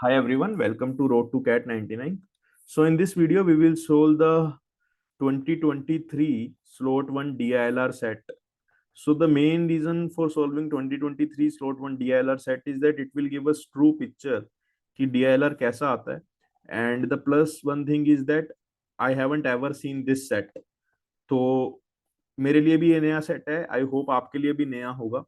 Hi everyone, welcome to Road to Cat 99. So in this video, we will solve the 2023 slot 1 DILR set. So the main reason for solving 2023 slot 1 DILR set is that it will give us true picture कि DILR कैसा आता है. And the plus one thing is that I haven't ever seen this set. तो मेरे लिए भी ये नया सेट है. आई होप आपके लिए भी नया होगा.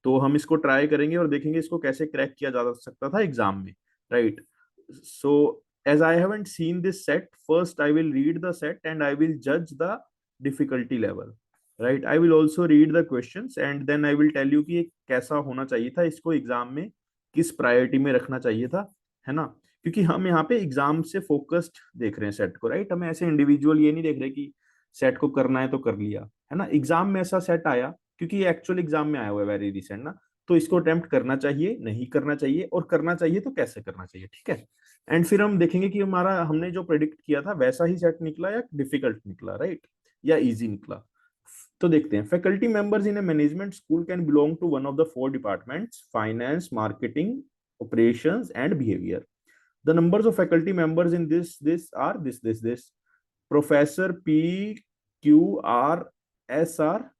तो हम इसको ट्राई करेंगे और देखेंगे इसको कैसे क्रैक किया जा सकता था एग्जाम में, right. So as I haven't seen this set, first I will read the set and I will judge the difficulty level, right. I will also read the questions and then I will tell you कि ये कैसा होना चाहिए था, इसको exam में किस priority में रखना चाहिए था, है ना. क्योंकि हम यहाँ पे एग्जाम से फोकस्ड देख रहे हैं सेट को, राइट. हमें ऐसे इंडिविजुअल ये नहीं देख रहे कि सेट को करना है तो कर लिया, है ना. एग्जाम में ऐसा सेट आया क्योंकि ये एक्चुअल एग्जाम में आया हुआ है वेरी रिसेंट ना. तो इसको अटेम्प्ट करना चाहिए, नहीं करना चाहिए, और करना चाहिए तो कैसे करना चाहिए, ठीक है. एंड फिर हम देखेंगे कि हमारा हमने जो प्रेडिक्ट किया था वैसा ही सेट निकला या डिफिकल्ट निकला, राइट, या इजी निकला. तो देखते हैं. Faculty members in a management school can belong to one of the 4 departments: finance, marketing, operations and behavior. The numbers of faculty members in this are this. Professor P, Q, R, S are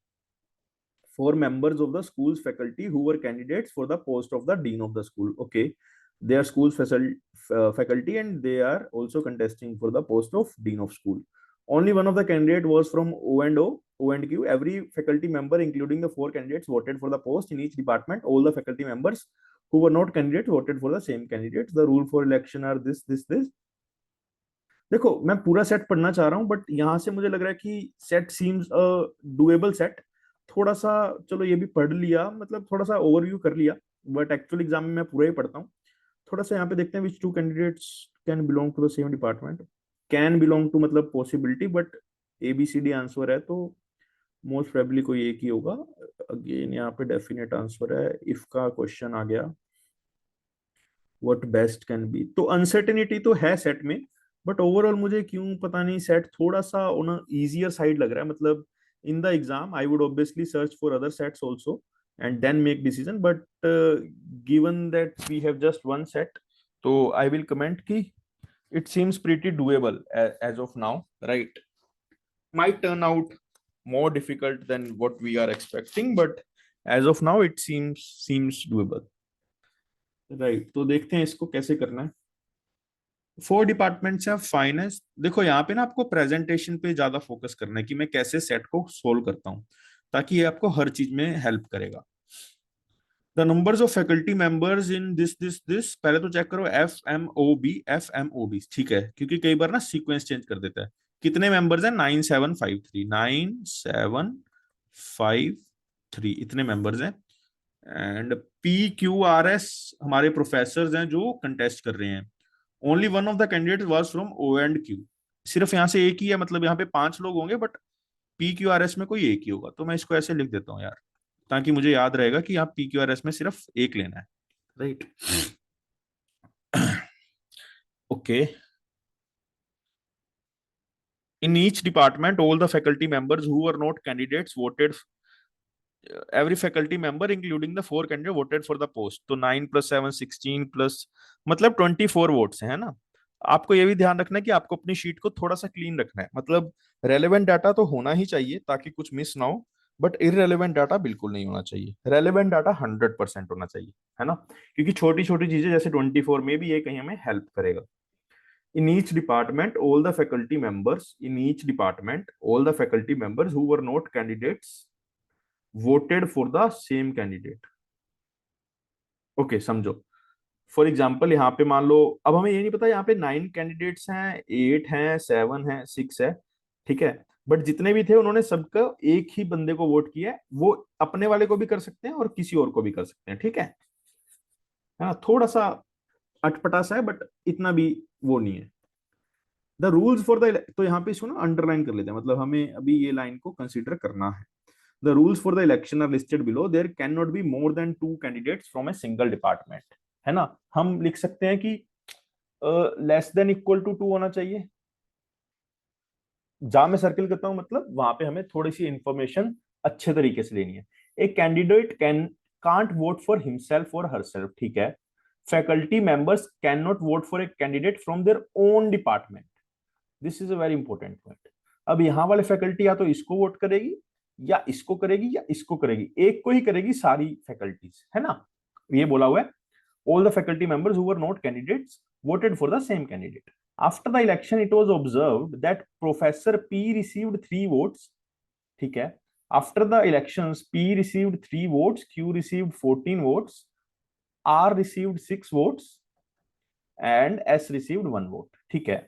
4 members of the school's faculty who were candidates for the post of the dean of the school. Okay, they are school's faculty and they are also contesting for the post of dean of school. Only one of the candidate was from O and Q. Every faculty member, including the 4 candidates, voted for the post in each department. All the faculty members who were not candidates voted for the same candidates. The rule for election are this. देखो, मैं पूरा set पढ़ना चाह रहा हूँ but यहाँ से मुझे लग रहा है कि set seems a doable set. थोड़ा सा चलो ये भी पढ़ लिया, मतलब थोड़ा सा ओवरव्यू कर लिया, बट एक्चुअल एग्जाम में मैं पूरा ही पढ़ता हूँ. थोड़ा सा यहाँ पे देखते हैं which 2 candidates can belong to the same department. Can belong to मतलब पॉसिबिलिटी, बट ABCD आंसर है तो मोस्ट प्रोबेबली कोई एक ही होगा. अगेन यहाँ पे डेफिनेट आंसर है. इफ का क्वेश्चन आ गया, व्हाट बेस्ट कैन बी. तो अनसर्टेनिटी तो है सेट में, बट ओवरऑल मुझे क्यों पता नहीं सेट थोड़ा सा ऑन इजियर साइड लग रहा है. मतलब in the exam I would obviously search for other sets also and then make decision, but given that we have just one set, तो आई विल कमेंट कि it seems pretty doable as of now, right. Might turn out more difficult than what we are expecting, but as of now it seems doable, right. तो देखते हैं इसको कैसे करना है. 4 departments हैं. फाइनेंस, देखो यहाँ पे ना आपको प्रेजेंटेशन पे ज्यादा फोकस करना है कि मैं कैसे सेट को सोल्व करता हूँ, ताकि ये आपको हर चीज में हेल्प करेगा. The numbers of faculty members in this पहले तो चेक करो. FMOB, ठीक है, क्योंकि कई बार ना सीक्वेंस चेंज कर देता है. कितने मेंबर्स हैं? 9753 इतने मेंबर्स हैं. एंड PQRS हमारे प्रोफेसर हैं जो कंटेस्ट कर रहे हैं. Only one of the candidate was from O&Q. सिर्फ यहाँ से एक ही है, मतलब यहाँ पे 5 लोग होंगे बट PQRS में कोई एक ही होगा. तो मैं इसको ऐसे लिख देता हूँ यार, ताकि मुझे याद रहेगा कि आप PQRS में सिर्फ एक लेना है, right. Okay. In each department, all the faculty members who were not candidates voted. Every faculty member, including the 4 candidates, voted for the post. तो 9 + 7 16 प्लस मतलब 24 वोट्स है ना. आपको ये भी ध्यान रखना है कि आपको अपनी शीट को थोड़ा सा क्लीन रखना है. मतलब रेलेवेंट डाटा तो होना ही चाहिए ताकि कुछ मिस ना हो, बट इररेलेवेंट डाटा बिल्कुल नहीं होना चाहिए. रेलेवेंट डाटा 100% होना चाहिए, है ना. क्योंकि छोटी छोटी चीजें जैसे 24 में भी ये कहीं हमें हेल्प करेगा. In each department, all the faculty members who were not candidates voted for the same candidate. Okay, समझो. फॉर एग्जाम्पल यहाँ पे मान लो, अब हमें ये नहीं पता यहाँ पे 9 कैंडिडेट्स हैं, 8 हैं, 7 हैं, 6 है, ठीक है. बट जितने भी थे उन्होंने सबका एक ही बंदे को वोट किया है. वो अपने वाले को भी कर सकते हैं और किसी और को भी कर सकते हैं, ठीक है ना. थोड़ा सा अटपटा सा है बट इतना भी वो नहीं है. द रूल्स फॉर द, तो यहाँ पे इसको ना अंडरलाइन कर लेते हैं, मतलब हमें अभी ये लाइन को कंसीडर करना है. The rules for the election are listed below. There cannot be more than 2 candidates from a single department. है ना. हम लिख सकते हैं कि लेस देन इक्वल टू 2 होना चाहिए. जहां मैं सर्किल करता हूं मतलब वहां पे हमें थोड़ी सी इंफॉर्मेशन अच्छे तरीके से लेनी है. एक candidate can't vote for himself और हरसेल्फ, ठीक है. faculty members cannot vote for a candidate from their own department. This is a very important point. अब यहाँ वाले फैकल्टी या तो इसको वोट करेगी या इसको करेगी या इसको करेगी, एक को ही करेगी सारी फैकल्टीज, है ना। ये बोला हुआ है all the faculty members who were not candidates voted for the same candidate. After the election, it was observed that Professor P received 3 votes. ठीक है, after the elections, P received 3 votes, Q received 14 votes, R received 6 votes, and S received 1 vote. ठीक है,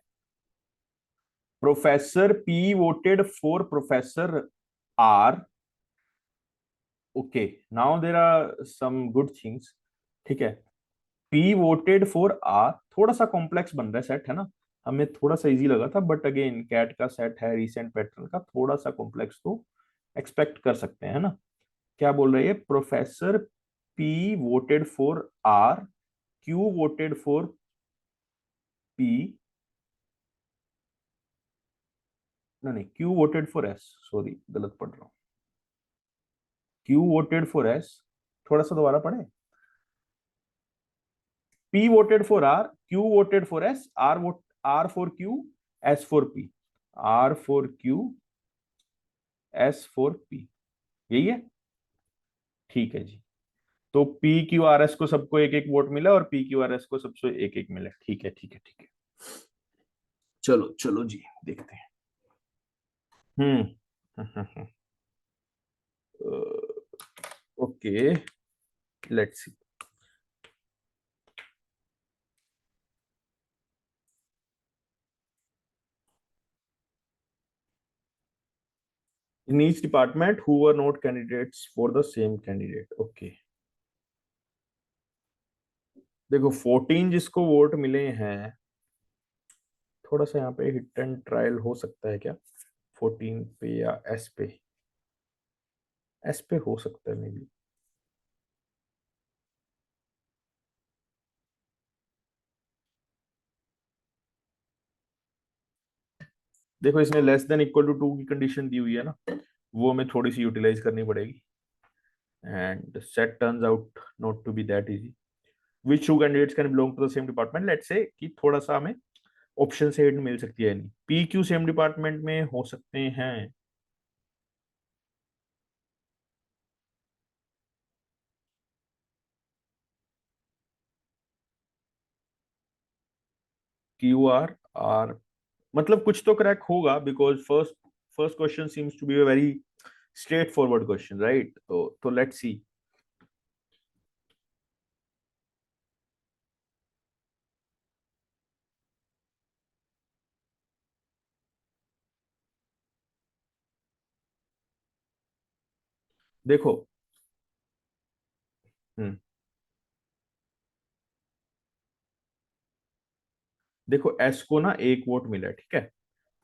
Professor P voted for Professor R. Okay, now there are some good things. ठीक है, P voted for R. थोड़ा सा complex बन रहा है set, है ना, हमें थोड़ा सा इजी लगा था, बट अगेन कैट का सेट है रिसेंट पैटर्न का, थोड़ा सा कॉम्प्लेक्स तो एक्सपेक्ट कर सकते हैं, है ना। क्या बोल रही है, professor P voted for R, Q voted for P, नहीं Q voted for S, sorry गलत पढ़ रहा हूं, Q वोटेड फॉर S, थोड़ा सा दोबारा पढ़े, P voted for R, Q voted for S, R for Q, S for P, R for Q, S for P, यही है, ठीक है जी। तो P Q R S को सबको एक एक वोट मिला और P Q R S को सबको एक एक मिला, ठीक है ठीक है ठीक है। चलो चलो जी देखते हैं। Okay, let's C. In each department who were not candidates for the same candidate. Okay. देखो 14 जिसको वोट मिले हैं, थोड़ा सा यहाँ पे हिट एंड ट्रायल हो सकता है क्या 14 पे या एस पे, एस पे हो सकता है मे बी। देखो इसमें लेस देन इक्वल टू 2 की कंडीशन दी हुई है ना, वो हमें थोड़ी सी यूटिलाइज करनी पड़ेगी, and set turns out not to be that easy. Which two candidates can belong to the same department, let's say कि थोड़ा सा हमें ऑप्शन से हिट मिल सकती है, नहीं पी क्यू सेम डिपार्टमेंट में हो सकते हैं, क्यू आर आर, मतलब कुछ तो क्रैक होगा, because first first question seems to be a very straightforward question, right. तो लेट्स सी। देखो हम्म देखो एस को ना एक वोट मिला है, ठीक है,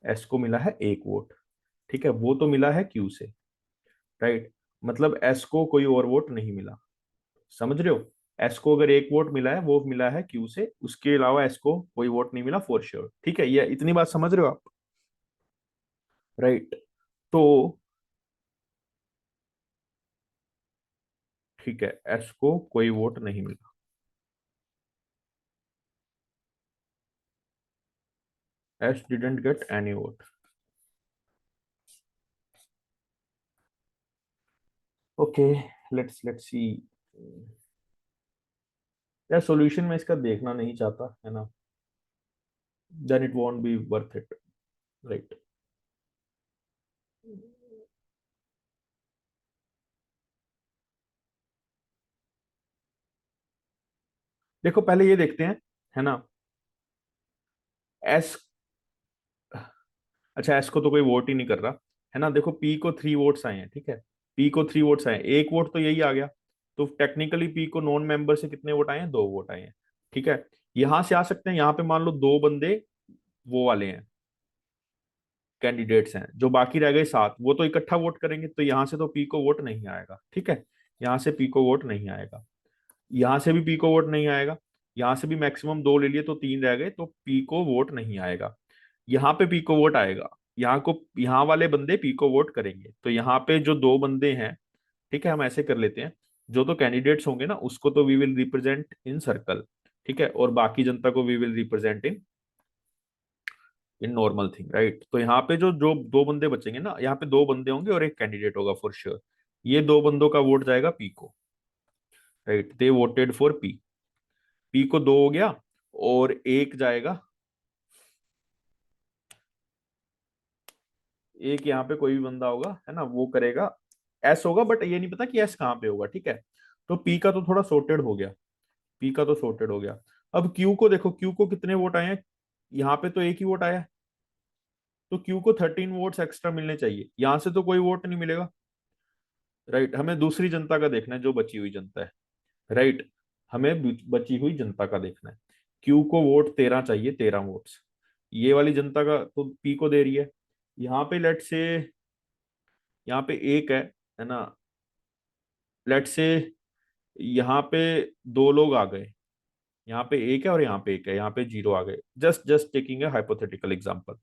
एस को मिला है एक वोट, ठीक है, वो तो मिला है क्यू से, राइट, मतलब एस को कोई और वोट नहीं मिला, समझ रहे हो, एस को अगर एक वोट मिला है वो मिला है क्यू से, उसके अलावा एस को कोई वोट नहीं मिला फॉर श्योर, ठीक है, ये इतनी बात समझ रहे हो आप, राइट। तो ठीक है, एस को कोई वोट नहीं मिला, S didn't get any vote. Okay, let's see. यार सॉल्यूशन में इसका देखना नहीं चाहता, है ना, then it won't be worth it, right. देखो पहले ये देखते हैं, है ना, एस, अच्छा एस को तो कोई वोट ही नहीं कर रहा, है ना, देखो पी को 3 वोट्स आए हैं, ठीक है, पी को 3 वोट्स आए हैं, एक वोट तो यही आ गया, तो टेक्निकली पी को नॉन मेंबर से कितने वोट आए हैं, 2 वोट आए हैं, ठीक है, यहां से आ सकते हैं, यहाँ पे मान लो 2 बंदे वो वाले हैं, कैंडिडेट्स हैं, जो बाकी रह गए 7, वो तो इकट्ठा वोट करेंगे, तो यहाँ से तो पी को वोट नहीं आएगा, ठीक है, यहाँ से पी को वोट नहीं आएगा, यहाँ से भी पी को वोट नहीं आएगा, यहाँ से भी मैक्सिमम 2 ले लिए तो 3 रह गए, तो पी को वोट नहीं आएगा, यहाँ पे पी को वोट आएगा, यहाँ वाले बंदे पी को वोट करेंगे, तो यहाँ पे जो 2 बंदे हैं, ठीक है, हम ऐसे कर लेते हैं, जो तो कैंडिडेट्स होंगे ना उसको तो we will represent in circle, ठीक है, और बाकी जनता को we will represent in normal thing, right. तो यहाँ पे जो जो दो बंदे बचेंगे ना, यहाँ पे दो बंदे होंगे और एक कैंडिडेट होगा फॉर श्योर। ये दो बंदों का वोट जाएगा पी को, right. They voted for P, P को दो हो गया, और एक जाएगा, एक यहाँ पे कोई भी बंदा होगा, है ना, वो करेगा, एस होगा, बट ये नहीं पता कि एस कहाँ पे होगा, ठीक है। तो पी का तो थोड़ा सॉर्टेड हो गया, पी का तो सॉर्टेड हो गया। अब क्यू को देखो, क्यू को कितने वोट आए हैं, यहाँ पे तो एक ही वोट आया है, तो क्यू को 13 वोट्स एक्स्ट्रा मिलने चाहिए, यहां से तो कोई वोट नहीं मिलेगा, राइट। हमें दूसरी जनता का देखना है, जो बची हुई जनता है, राइट। हमें बची हुई जनता का देखना है। क्यू को वोट 13 चाहिए, 13 वोट्स, ये वाली जनता का तो पी को दे रही है। यहाँ पे लेट से, यहाँ पे एक है ना, लेट से यहाँ पे दो लोग आ गए, यहाँ पे एक है और यहाँ पे एक है, यहाँ पे जीरो आ गए, just just taking a hypothetical example,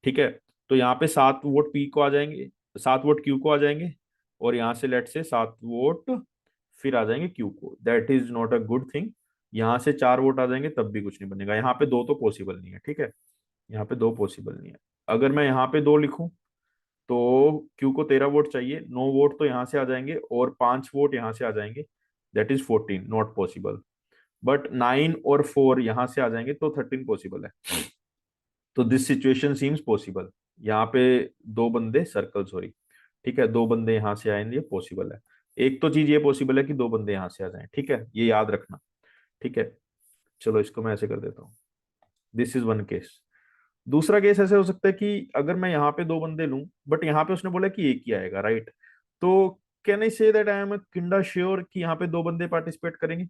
ठीक है। तो यहाँ पे 7 वोट पी को आ जाएंगे, 7 वोट क्यू को आ जाएंगे, और यहाँ से लेट से 7 वोट फिर आ जाएंगे क्यू को, that is not a good thing. यहाँ से 4 वोट आ जाएंगे तब भी कुछ नहीं बनेगा, यहाँ पे दो तो पॉसिबल नहीं है, ठीक है, यहाँ पे दो पॉसिबल नहीं है। अगर मैं यहाँ पे दो लिखूं, तो क्यू को 13 वोट चाहिए, 9 वोट तो यहाँ से आ जाएंगे और 5 वोट यहाँ से आ जाएंगे, that is 14, not possible. But 9 और 4 यहाँ से आ जाएंगे तो 13 पॉसिबल है। तो दिस सिचुएशन सीम्स पॉसिबल, यहाँ पे दो बंदे सर्कल, सॉरी, ठीक है, दो बंदे यहाँ से आएंगे, पॉसिबल है। एक तो चीज ये पॉसिबल है कि दो बंदे यहाँ से आ जाएं, ठीक है, ये याद रखना, ठीक है। चलो इसको मैं ऐसे कर देता हूँ, दिस इज वन केस। दूसरा केस ऐसे हो सकता है कि अगर मैं यहाँ पे दो बंदे लूं, बट यहाँ पे उसने बोला कि एक ही आएगा, राइट। तो can I say that I am kinda sure कि यहाँ पे दो बंदे पार्टिसिपेट करेंगे,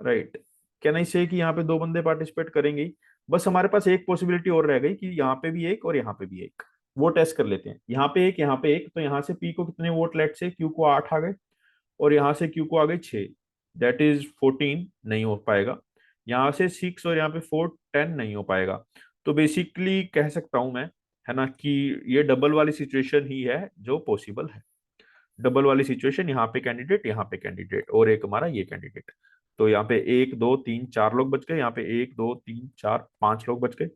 राइट। कैन आई से कि यहाँ पे दो बंदे पार्टिसिपेट करेंगे ही? बस हमारे पास एक पॉसिबिलिटी और रह गई कि यहाँ पे भी एक और यहाँ पे भी एक। वो टेस्ट कर लेते हैं, यहाँ पे एक, यहाँ पे एक, तो यहाँ से पी को कितने वोट, लेट से क्यू को 8 आ गए, और यहाँ से क्यू को आ गए 6, दैट इज 14, नहीं हो पाएगा। यहाँ से 6 और यहाँ पे 4, 10 नहीं हो पाएगा। तो बेसिकली कह सकता हूं मैं, है ना, कि ये डबल वाली सिचुएशन ही है जो पॉसिबल है। डबल वाली सिचुएशन, यहाँ पे कैंडिडेट और एक हमारा ये कैंडिडेट। तो यहाँ पे 1 2 3 4 लोग बच गए, यहाँ पे 1 2 3 4 5 लोग बच गए,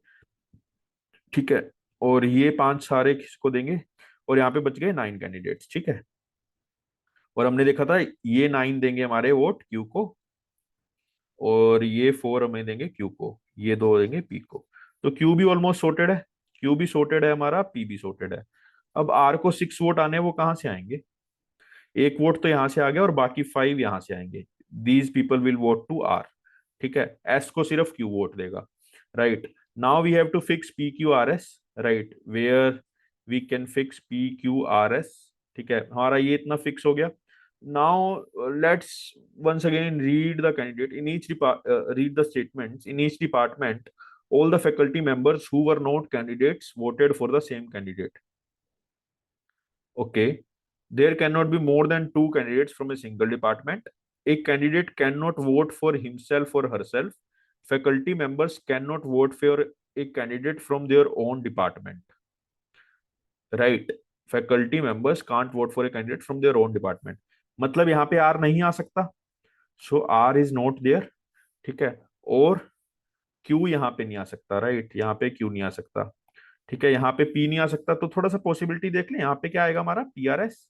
ठीक है। और ये पांच सारे किसको देंगे, और यहाँ पे बच गए 9 कैंडिडेट्स, ठीक है। और हमने देखा था ये 9 देंगे हमारे वोट क्यू को, और ये 4 हमें देंगे क्यू को, ये दो देंगे पी को। तो क्यू भी ऑलमोस्ट sorted है, क्यू भी sorted है हमारा, पी भी sorted है। अब आर को 6 वोट आने हैं, वो कहाँ से आएंगे, एक वोट तो यहाँ से आ गया और बाकी 5 यहाँ से आएंगे, these people will vote to R, ठीक है। एस को सिर्फ क्यू वोट देगा, right. Now we have to fix P Q R S, right, where we can fix P Q R S, ठीक है, हमारा ये इतना फिक्स हो गया। Now let's once again read the candidate in each read the statements in each department. All the faculty members who were not candidates voted for the same candidate. Okay, there cannot be more than two candidates from a single department. A candidate cannot vote for himself or herself. Faculty members cannot vote for a candidate from their own department. Right? Faculty members can't vote for a candidate from their own department. मतलब यहाँ पे are नहीं आ सकता, सो are is not there, ठीक है। और Q यहाँ पे नहीं आ सकता, राइट, यहाँ पे क्यू नहीं आ सकता, ठीक है। यहाँ पे पी नहीं आ सकता, तो थोड़ा सा पॉसिबिलिटी देख लें, यहाँ पे क्या आएगा हमारा, पी आर एस,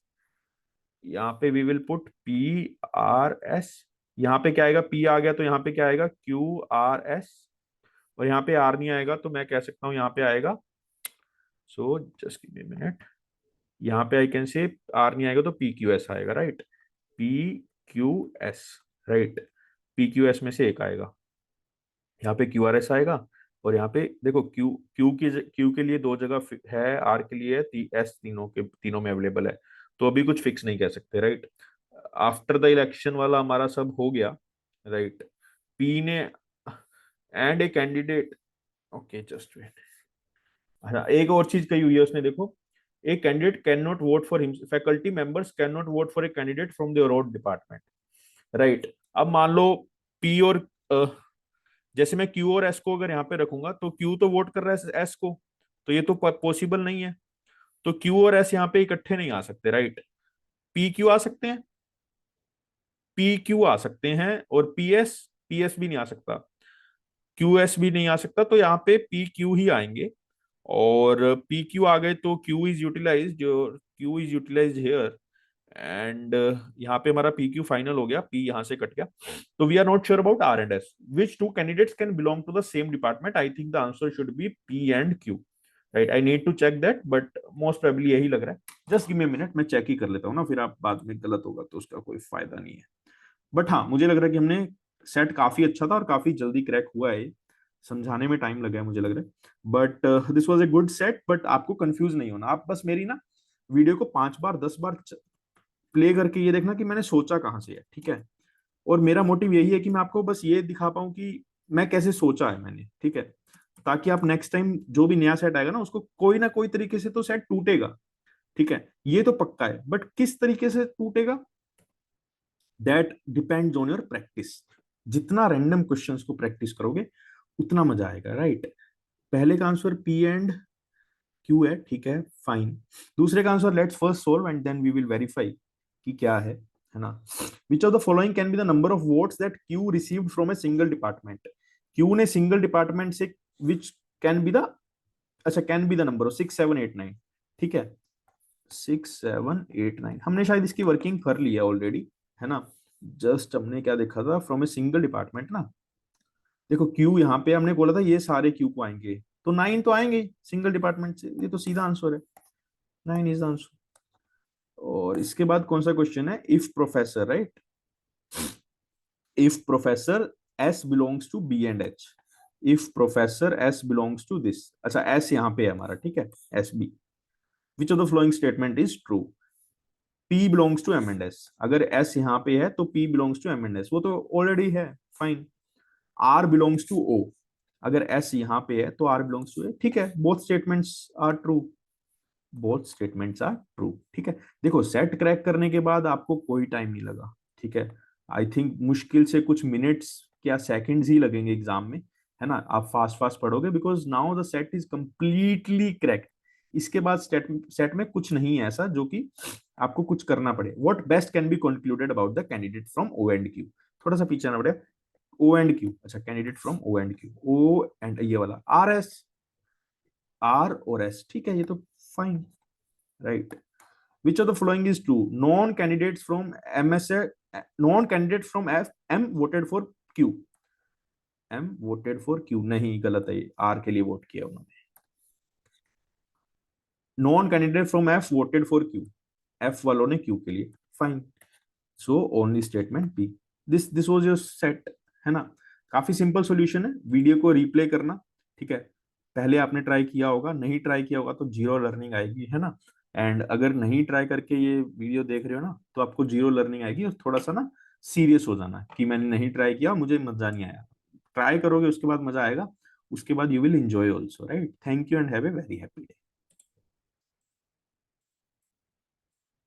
यहाँ पे we will put P R S. यहाँ पे क्या आएगा, पी आ गया तो यहाँ पे क्या आएगा, क्यू आर एस। और यहाँ पे आर नहीं आएगा तो मैं कह सकता हूँ यहाँ पे आएगा, so just give me minute, यहाँ पे आई कैन से आर नहीं आएगा तो पी क्यू एस आएगा, right, P Q S, right. P Q S में से एक आएगा, यहाँ पे क्यू आर एस आएगा। और यहाँ पे देखो क्यू क्यू के लिए दो जगह है, आर के लिए एस तीनों के तीनों में अवेलेबल है, तो अभी कुछ फिक्स नहीं कह सकते, राइट। आफ्टर द इलेक्शन वाला हमारा सब हो गया, राइट। पी ने and a candidate, okay just wait, हाँ एक और चीज कही हुई है उसने, देखो, a candidate can not vote for him, faculty members can not vote for a candidate from their own department, right. अब मान लो पी और जैसे मैं क्यू और एस को अगर यहाँ पे रखूंगा, तो क्यू तो वोट कर रहा है एस को, तो ये तो पॉसिबल नहीं है। तो क्यू और एस यहाँ पे इकट्ठे नहीं आ सकते, राइट। पी क्यू आ सकते हैं, पी क्यू आ सकते हैं, और पी एस PS भी नहीं आ सकता, QS भी नहीं आ सकता, तो यहाँ पे PQ ही आएंगे। और PQ आ गए तो Q is utilize here, and यहाँ पे हमारा PQ फाइनल हो गया, P यहाँ से कट गया। तो we are not sure about R&S, which two candidates can belong to the same department. I think the answer should be P and Q, right. I need to check that, but most probably यही लग रहा है। Just give me minute, मैं चेक ही कर लेता हूँ ना, फिर आप बाद में गलत होगा तो उसका कोई फायदा नहीं है। बट हाँ, मुझे लग रहा है कि हमने सेट काफी अच्छा था और काफी जल्दी क्रैक हुआ है। समझाने में टाइम लगा है मुझे लग रहा है, but this was a good set. But आपको कंफ्यूज नहीं होना, आप बस मेरी ना वीडियो को 5 बार 10 बार प्ले करके ये देखना कि मैंने सोचा कहाँ से है, ठीक है। और मेरा मोटिव यही है कि मैं आपको बस ये दिखा पाऊं कि मैं कैसे सोचा है मैंने, ठीक है। ताकि आप नेक्स्ट टाइम जो भी नया सेट आएगा ना, उसको कोई ना कोई तरीके से तो सेट टूटेगा, ठीक है, ये तो पक्का है। बट किस तरीके से टूटेगा, that depends on your practice. जितना रैंडम क्वेश्चंस को प्रैक्टिस करोगे उतना मजा आएगा, राइट। पहले का आंसर P and Q है, ठीक है, फाइन। दूसरे का answer let's first solve and then we will verify कि क्या है ना। Which of the following can be the number of votes that Q received from a single department. Q ने सिंगल डिपार्टमेंट से, विच कैन बी द, अच्छा, can be the number of 6 7 8 9, ठीक है। 6 7 8 9 हमने शायद इसकी वर्किंग कर ली है ऑलरेडी, है ना। जस्ट हमने क्या देखा था, फ्रॉम ए सिंगल डिपार्टमेंट ना। देखो क्यू यहाँ पे हमने बोला था ये सारे क्यू को आएंगे, तो 9 तो आएंगे सिंगल डिपार्टमेंट से, ये तो सीधा आंसर है, 9 इज द आंसर। और इसके बाद कौन सा क्वेश्चन है, if professor, right, if professor S belongs to B and H, if professor S belongs to this, अच्छा S यहाँ पे है हमारा, ठीक है, SB, which of the following statement is true. P belongs to M and S, अगर S यहाँ पे है तो P belongs to M and S, वो तो ऑलरेडी है, fine. R belongs to O, अगर S यहाँ पे है तो R बिलोंग्स टू A, ठीक है, both statements are true, both statements are true, ठीक है। देखो सेट क्रैक करने के बाद आपको कोई टाइम नहीं लगा, ठीक है। आई थिंक मुश्किल से कुछ मिनट्स या सेकंड्स ही लगेंगे एग्जाम में, है ना। आप फास्ट फास्ट पढ़ोगे because now the set is completely crack. इसके बाद सेट में कुछ नहीं है ऐसा जो कि आपको कुछ करना पड़े। What best can be concluded about the candidate from O and Q, थोड़ा सा पीछे आना पड़ेगा, O and Q, अच्छा, candidate from O and Q, O and ये वाला RS, R और S, ठीक है, ये तो fine, right. Which of the following is true? Non-candidates from MSA, non-candidates from M voted for Q. M voted for Q, नहीं, गलत है, R के लिए वोट किया उन्होंने। Non-candidate from F voted for Q, F वालों ने Q के लिए, fine. So only statement P। This was your set, है ना। काफी सिंपल सॉल्यूशन है, वीडियो को रिप्ले करना, ठीक है। पहले आपने ट्राई किया होगा, नहीं ट्राई किया होगा तो जीरो लर्निंग आएगी, है ना। एंड अगर नहीं ट्राई करके ये वीडियो देख रहे हो ना, तो आपको जीरो लर्निंग आएगी, और थोड़ा सा ना सीरियस हो जाना कि मैंने नहीं ट्राई किया, मुझे मजा नहीं आया। ट्राई करोगे उसके बाद मजा आएगा, उसके बाद you will enjoy also, right. Thank you and have a very happy day.